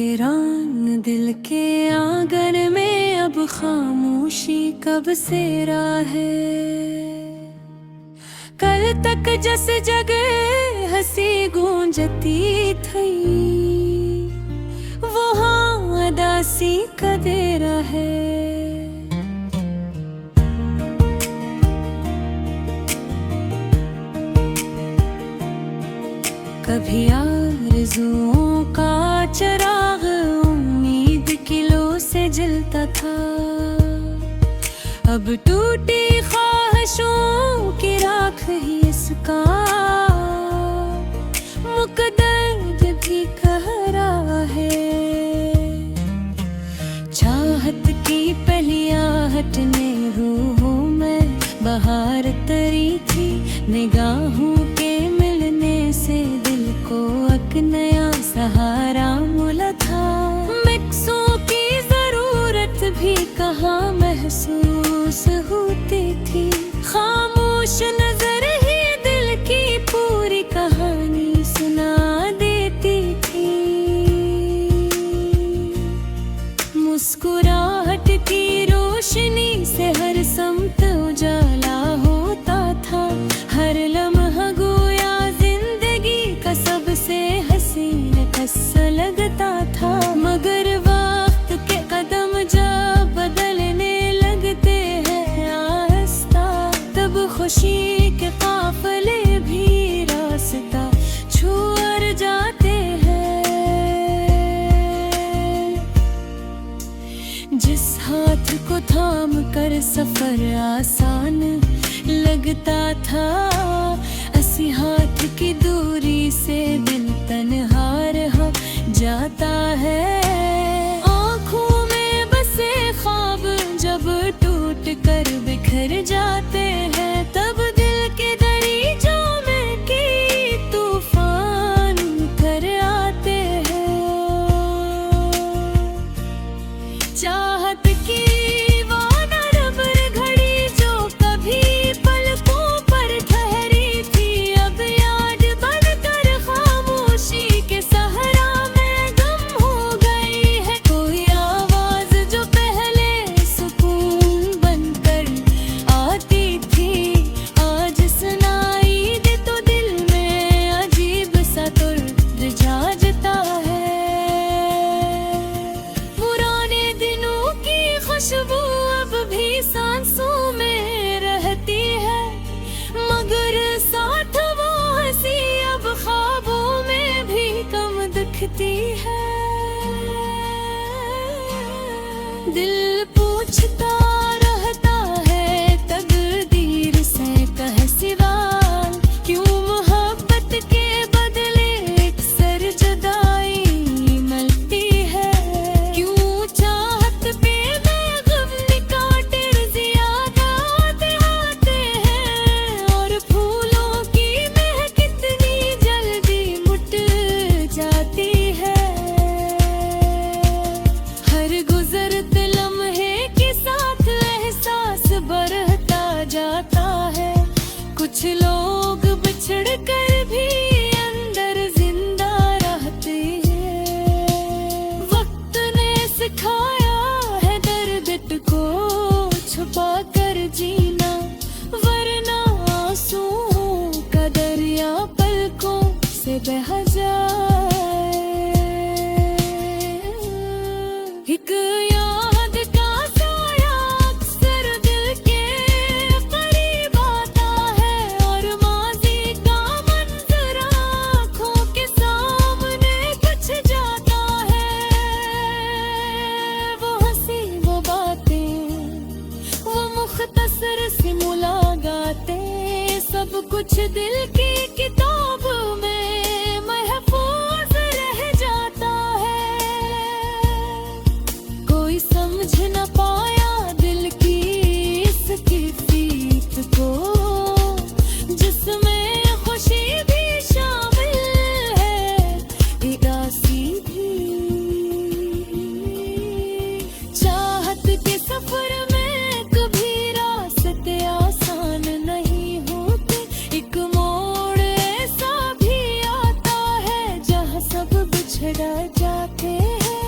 वीरान दिल के आंगन में अब खामोशी कब से है। कल तक जस जगह हंसी गूंजती थी, वो हाँ अदासी कदेरा है। कभी आरज़ुओं का चिराग उम्मीद की लो से जलता था, अब टूटी ख्वाहिशों की राख ही इसका मुकद्दर भी कह रहा है। चाहत की पहली आहट ने रूहों में बहार तरी थी, निगाहों के मिलने से दिल को एक नया सहारा मिला था। मिक्सों की जरूरत भी कहाँ महसूस होती थी, खामोश नजर ही दिल की पूरी कहानी सुना देती थी। मुस्कुराहट की रोशनी से हर समत उजाला होता था, हर लम्हा गोया जिंदगी का सबसे हसीन किस्सा लगता था। मगर वक्त के कदम जब बदलने लगते हैं आहिस्ता, तब खुशी के काफिले भी रास्ता छोड़ जाते हैं। जिस हाथ को थाम कर सफर आसान लगता था, ऐसी हाथ की दूरी से दिल तन्हा रह जाता है। आँखों में बसे ख्वाब जब टूट कर बिखर जाते हैं, तब दिल के दरीचों में की तूफान कर आते हैं। चाहत की वो नरम घड़ी जो कभी पलकों पर ठहरी थी, अब याद बनकर खामोशी के सहरा में गम हो गई है। कोई आवाज जो पहले सुकून बनकर आती थी, आज सुनाई दे तो दिल में अजीब सा दर्द जागता है। पुराने दिनों की खुशबू अब भी सांसों में रहती है, मगर साथ वो हंसी अब ख्वाबों में भी कम दिखती है। दिल पूछता रहता है तकदीर से कहे सवाल, क्यों मोहब्बत के बदले अक्सर जुदाई मिलती है। क्यों चाहत पे बेगम कांटे ज्यादा आते हैं, और फूलों की महक कितनी जल्दी मुट जाती है। हर गुजरते लम्हे के साथ एहसास बढ़ता जाता है। कुछ लोग बिछड़ कर भी अंदर जिंदा रहते हैं। वक्त ने सिखाया है दर्द को छुपा कर जीना, वरना आंसुओं का दरिया पलकों से बह जाए। एक याद का साया अक्सर दिल के करीब आता है, और माज़ी का मंज़र आँखों के सामने कुछ जाता है। वो हंसी वो बातें वो मुख्तसर सी मुलाकातें, सब कुछ दिल की किताब में महफूज रह जाता है। कोई समझ न पाया दिल की इसकी फीत को, जिसमें खुशी भी शामिल है, उदासी भी। चाहत के सफर में कभी रास्ते आसान नहीं होते, एक मोड़ ऐसा भी आता है जहाँ सब बिछड़ जाते हैं।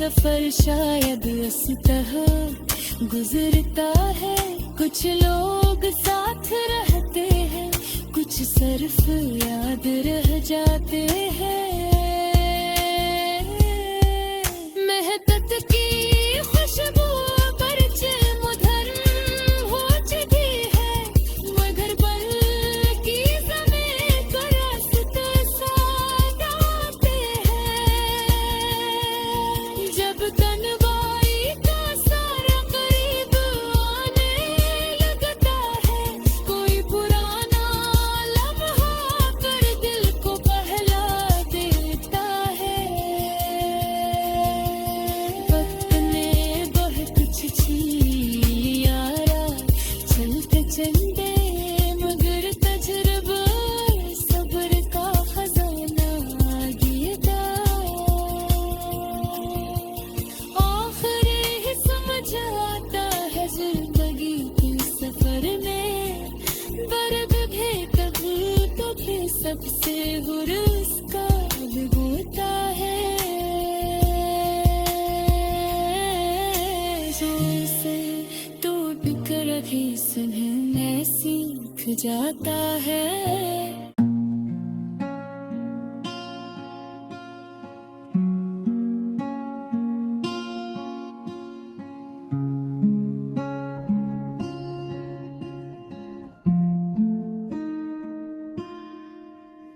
सफर शायद असतह गुजरता है। कुछ लोग साथ रहते हैं, कुछ सिर्फ याद रह जाते हैं। मेहनत की खुशबू परिचय मुधर हो चुकी है, मगर पल की समय का रास्ते साथ आते हैं। जब तन्हाई का सारा करीब आने लगता है, कोई पुराना लम्हा कर दिल को बहला देता है। वक्त ने बहुत कुछ छीन लिया चलते चलते, मगर तजुर्बा सब्र का खजाना देता। आखिर ही समझ आता है जिंदगी के सफर में, दर्द भी तब तो भी सबसे बुरा उसका होता है। जोर से टूट कर भी सुनने सीख जाता है।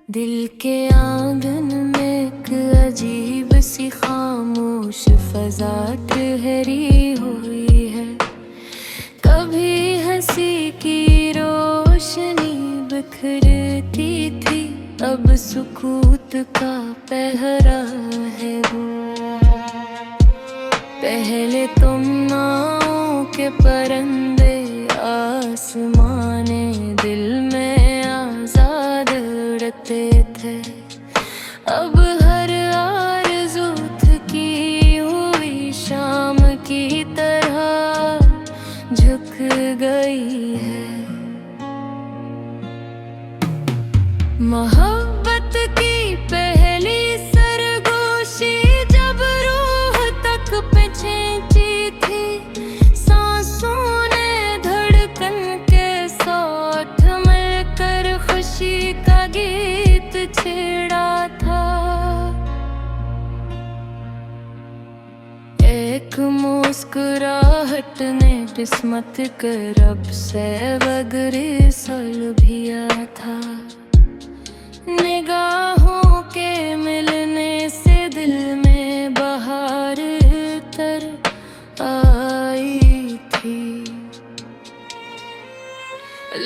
दिल के आंगन में एक अजीब सी खामोश फजा ठहरी हुई है। कभी हंसी की रोशनी बिखरती थी, अब सुकूत का पहरा है वो। पहले तुम नाव के परंदे आसमाने दिल में आजाद उड़ते थे, अब हर आरज़ू थकी हुई शाम की तरह झुक गई है। मोहब्बत की पहली सरगोशी जब रूह तक पे खींची थी, सांसों ने धड़कन के साथ मिलकर खुशी का गीत छेड़ा था। एक मुस्कुराहट ने किस्मत के रब से बगरे सुलभिया था। निगाहों के मिलने से दिल में बहार तर आई थी।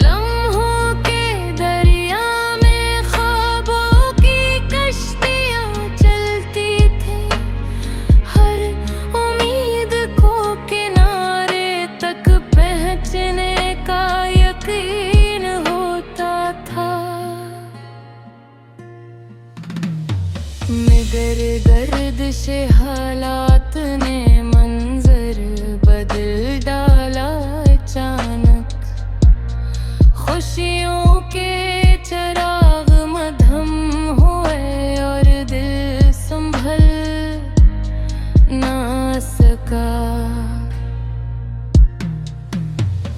लम्हों के दरिया में ख्वाबों की कश्तियाँ चलती थी, हर उम्मीद को किनारे तक पहुँचने का यकीन होता था। मगर गर्दिश हालात ने मंजर बदल डाला अचानक। खुशियों के चिराग मधम हुए और दिल संभल ना सका।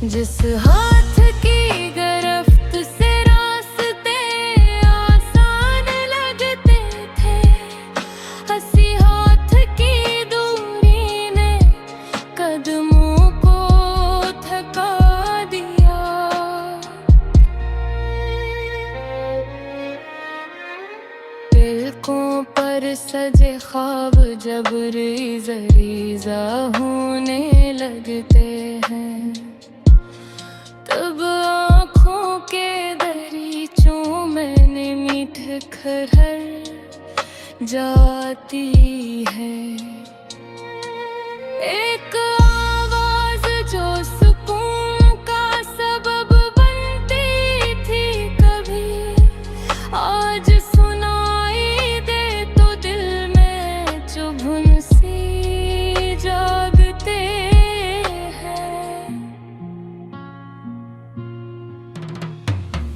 जिस हाथ की गिरफ्त से रास्ते आसान लगते थे, हंसी हाथ की दूरी ने कदमों को थका दिया। पलकों पर सजे ख्वाब जब रेज़ा रेज़ा होने लगते हैं, तब आँखों के दरीचों मैंने मीठ खरहर जाती है। एक आवाज जो सुकून का सबब बनती थी कभी, आज सुनाई दे तो दिल में चुभन सी जागते हैं।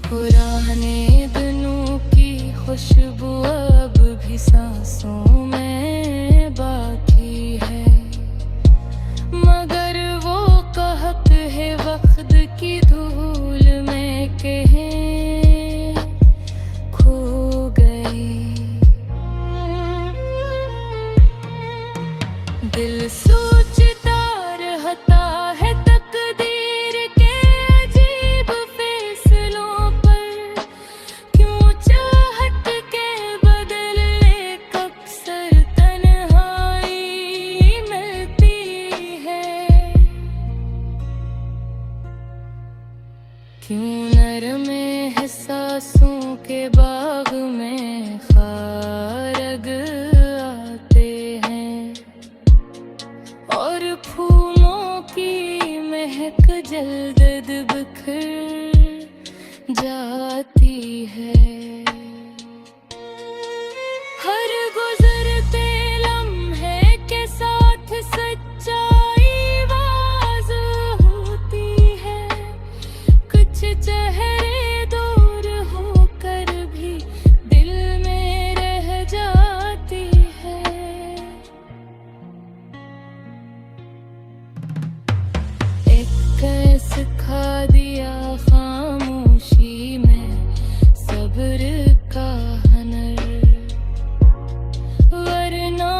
पुराने दिनों की खुशबू अब भी सांसों में बाकी है। प्यासों के बाग में खारग आते हैं और फूलों की महक जल्द बिखर जाती है। हर गुजरते लम्हे के साथ सच्चाई वाज़ होती है। कुछ चेहरे दूर होकर भी दिल में रह जाती है। एक कैस खा दिया खामोशी में सब्र का हनर, वरना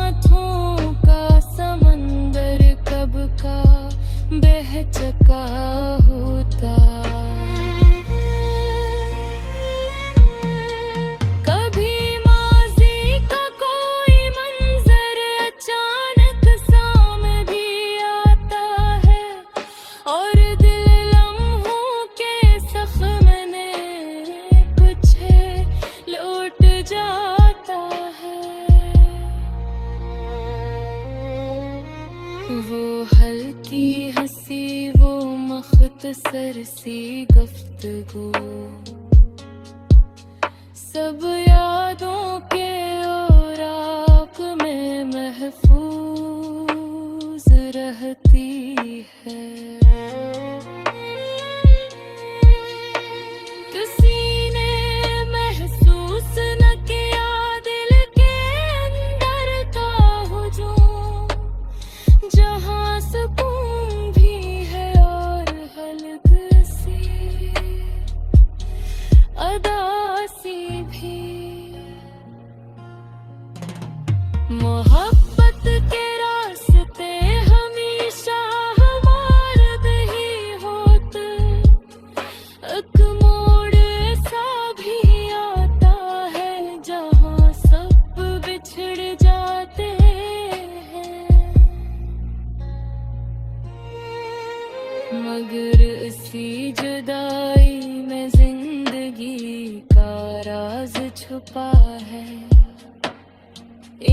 आँखों का समंदर कब का बह चुका होता। कभी माज़ी का कोई मंजर अचानक सामने भी आता है और दिल लम्हों के ज़ख्म कुछ लौट जाता है। वो हल्की हंसी, वो मख्तसर सी गुफ्तगू, सब यादों के औराक में महफूज रहती है। किसी ने महसूस न किया दिल के अंदर का हुजूम, जहाँ सुकून भी है और हल्की सी अदासी भी। मोहब्बत के रास्ते हमेशा हमारे ही होते, एक मोड़ ऐसा भी आता है जहाँ सब बिछड़ जाते हैं। मगर इसी जुदाई में जिंदगी का राज छुपा है।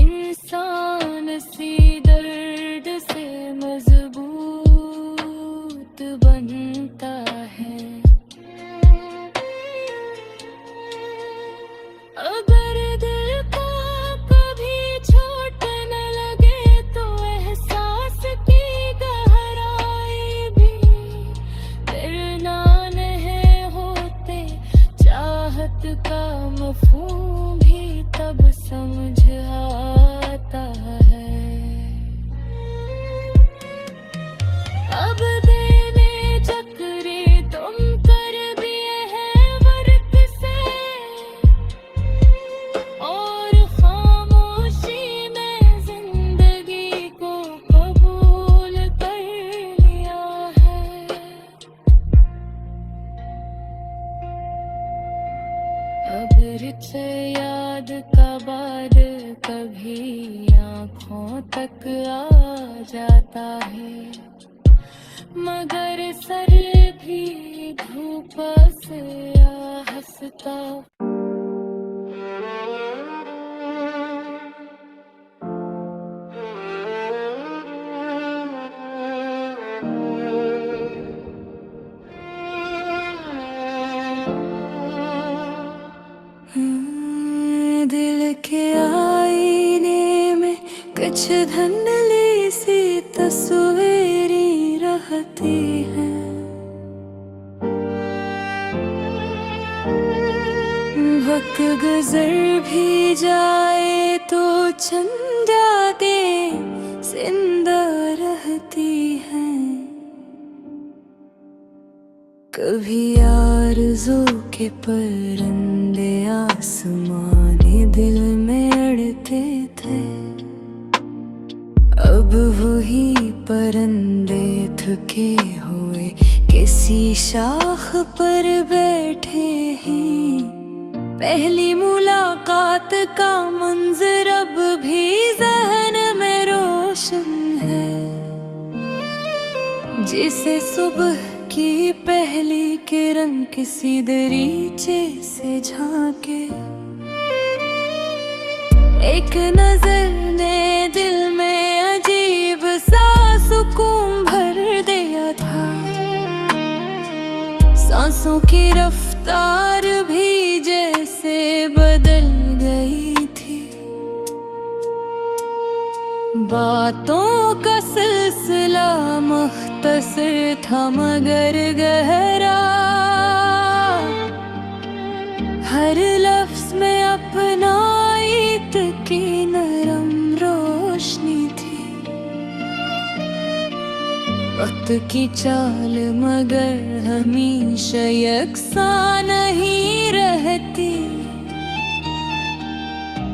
इंसान सी दर्द से मजबूत बनता है। अगर दिल को कभी चोट न लगे तो एहसास की गहराई भी दर्दनाक नहीं होते। चाहत का मफ़हूम भी तब समझ आता है। अब देने चक्रे तुम कर दिए हैं वर्क से और खामोशी में जिंदगी को कबूल कर लिया है। अब रिश्ते याद का बाद कभी आँखों तक आ जाता है, मगर सर भी धूप से हंसता। दिल के आईने में कुछ धुंधली सी तस्वीरें रहती हैं। वक्त गुजर भी जाए तो चंद यादें जिंदा रहती हैं। कभी आरज़ू के परिंदे आसमानी दिल में अड़ते थे, अब वही परिंदे थके हुए किसी शाख पर बैठे हैं। पहली मुलाकात का मंजर अब भी ज़हन में रोशन है, जिसे सुबह की पहली किरण किसी दरीचे से झांके, एक नजर ने दिल में अजीब सा सुकून भर दिया था। सांसों की रफ्तार भी जैसे बदल गई थी। बातों का सिलसिला मुख्तसर था मगर गहरा, हर लफ्ज में अपनाइत की नरम रोशनी थी। वक्त की चाल मगर हमेशा यकसां नहीं रहती।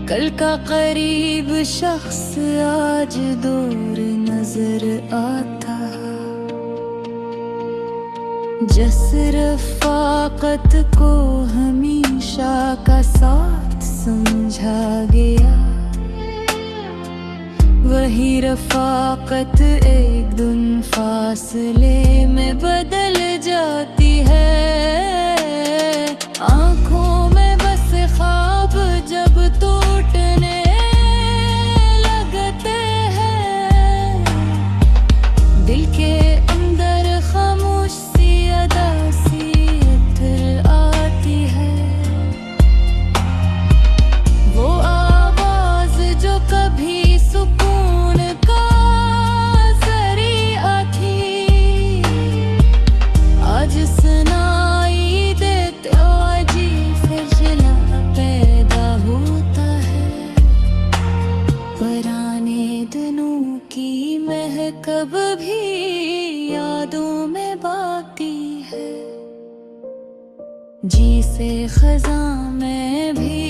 कल का करीब शख्स आज दूर नजर आता। जिस रफ़ाक़त को हमेशा का साथ समझा गया, वही रफ़ाक़त एक दिन फासले में बदल जाती है। आँखों में बस ख्वाब जब टूटने लगते हैं, दिल के अंदर खामोश सी अदा सी इत्र आती है। वो आवाज़ जो कभी सुकून का ज़रिया थी, आज सुनाई देते अजीब फैसला पैदा होता है। पुराने दिनों की महक अब भी यादों में बाकी है। जी से खज़ां में भी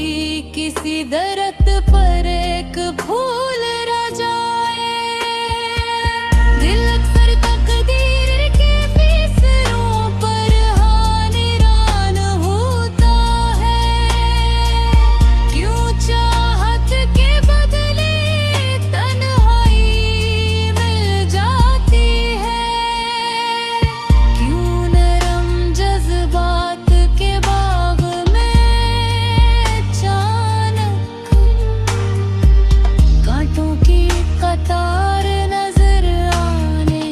किसी दरख्त पर एक फूल रह जाए। दिल अक्सर तकदीर के फैसलों पर हैरान होता है। क्यों चाहत के बदले तन्हाई मिल जाती है। क्यों नरम जज्बात के बाग में अचानक कांटों की कतार नजर आने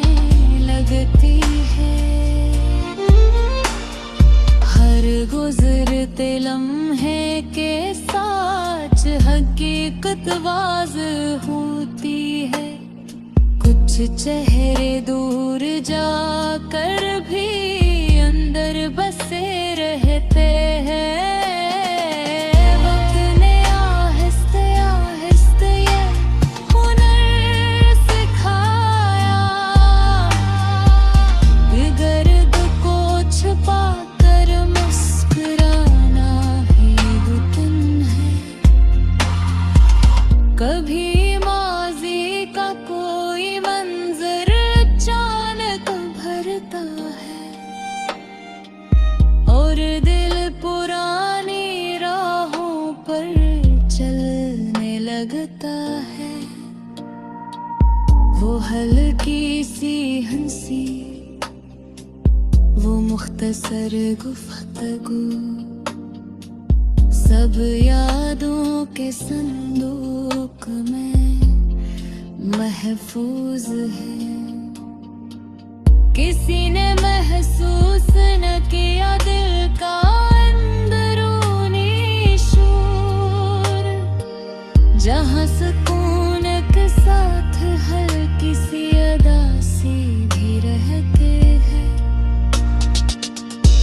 लगती है। हर गुजरते लम्हे के साथ हकीकत वाज़ होती है। कुछ चेहरे दूर जाकर भी अंदर बसे रहते हैं। वक्त ने आहिस्ते आहिस्ते ये हुनर सिखाया, गर्द को छुपा कर मुस्कुराना ही हुस्न है। कभी माज़ी का कोई मंजर अचानक भरता है और दिल पुरानी राहों पर चलने लगता है। वो हल्की सी हंसी, वो मुख्तसर गुफ्तगू, सब यादों के संदूक में महफूज है। किसी ने महसूस न किया दिल का अंदरूनी शोर, जहाँ सुकून के साथ हल्की सी अदा सी भी रहते हैं।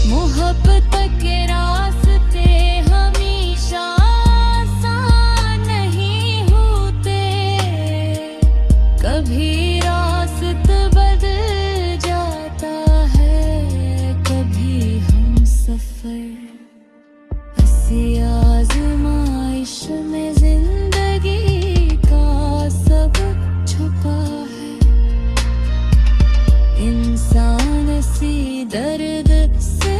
मोहब्बत के रास्ते हमेशा आसान नहीं होते। कभी रास्ता बदल जाता है, कभी हम सफर। हंसी आज़माइश में जिंदगी का सब छुपा है। इंसान सी दर्द से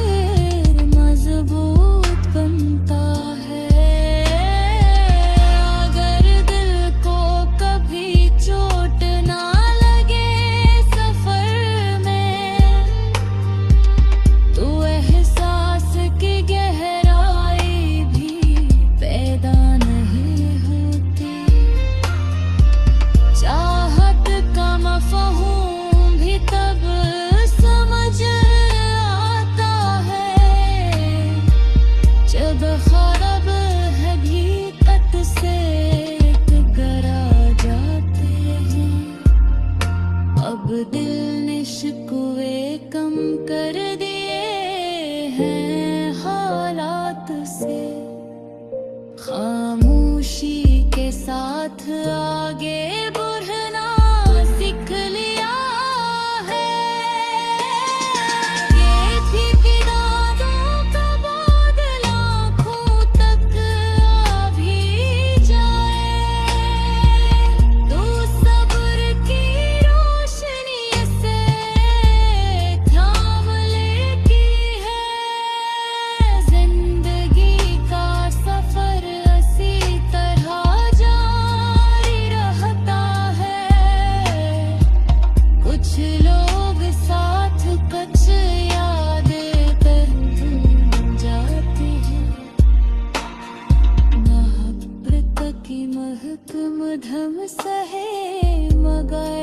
मजबूत बनता है। अगर दिल को कभी चोट ना लगे सफर में, साथ आगे बढ़ना सीख लिया है। ये थी किनारों का बादल आँखों तक आ भी जाए, तो सब्र की रोशनी से थाम लेती है। जिंदगी का सफर इसी तरह जारी रहता है। कुछ लोग साथ कुछ यादें बन जाती हैं। मोहब्बत की महक मधम सहे मगर